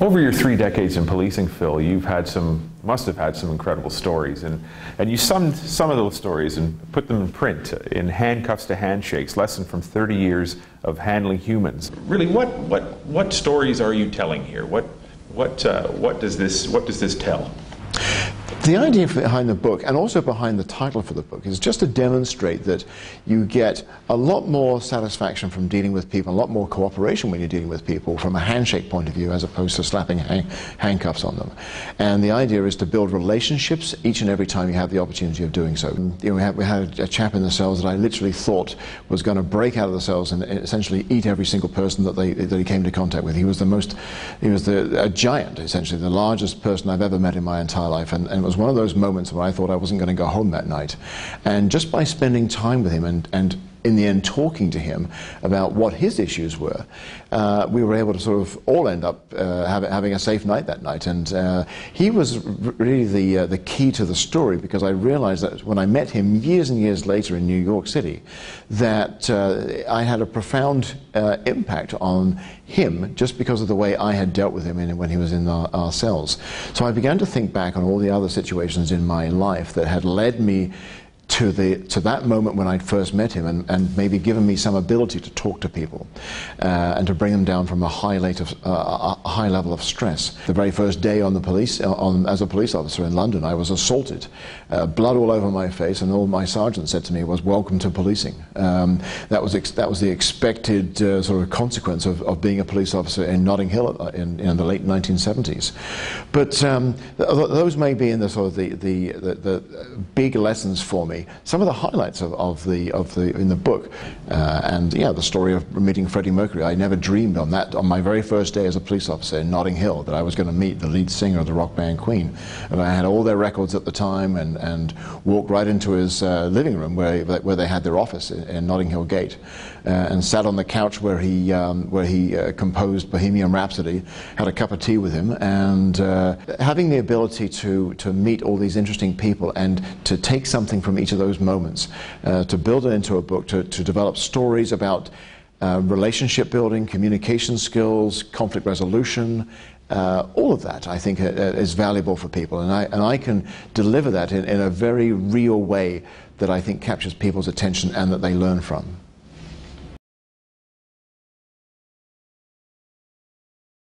Over your 3 decades in policing, Phil, must have had some incredible stories, and you summed some of those stories and put them in print in Handcuffs to Handshakes, lesson from 30 years of handling humans. Really, what stories are you telling here? What does this tell? The idea behind the book, and also behind the title for the book, is just to demonstrate that you get a lot more satisfaction from dealing with people, a lot more cooperation when you're dealing with people from a handshake point of view as opposed to slapping handcuffs on them. And the idea is to build relationships each and every time you have the opportunity of doing so. You know, we had a chap in the cells that I literally thought was going to break out of the cells and essentially eat every single person that he came into contact with. He was a giant, essentially, the largest person I've ever met in my entire life, and it was one of those moments where I thought I wasn't going to go home that night. And just by spending time with him and in the end talking to him about what his issues were, we were able to sort of all end up having a safe night that night. And he was really the key to the story, because I realized that when I met him years and years later in New York City, that I had a profound impact on him just because of the way I had dealt with him when he was in our cells. So I began to think back on all the other situations in my life that had led me to that moment when I'd first met him, and maybe given me some ability to talk to people and to bring them down from a high level of stress. The very first day on the police, as a police officer in London, I was assaulted, blood all over my face, and all my sergeant said to me was, "Welcome to policing." That was the expected sort of consequence of being a police officer in Notting Hill in the late 1970s. But those may be in the sort of the big lessons for me. Some of the highlights in the book, and yeah, the story of meeting Freddie Mercury. I never dreamed on my very first day as a police officer in Notting Hill that I was going to meet the lead singer of the rock band Queen. And I had all their records at the time, and walked right into his living room where they had their office in Notting Hill Gate, and sat on the couch where he composed Bohemian Rhapsody, had a cup of tea with him, and having the ability to meet all these interesting people and to take something from each of those moments, to build it into a book, to develop stories about relationship building, communication skills, conflict resolution, all of that I think is valuable for people, and I can deliver that in a very real way that I think captures people's attention and that they learn from.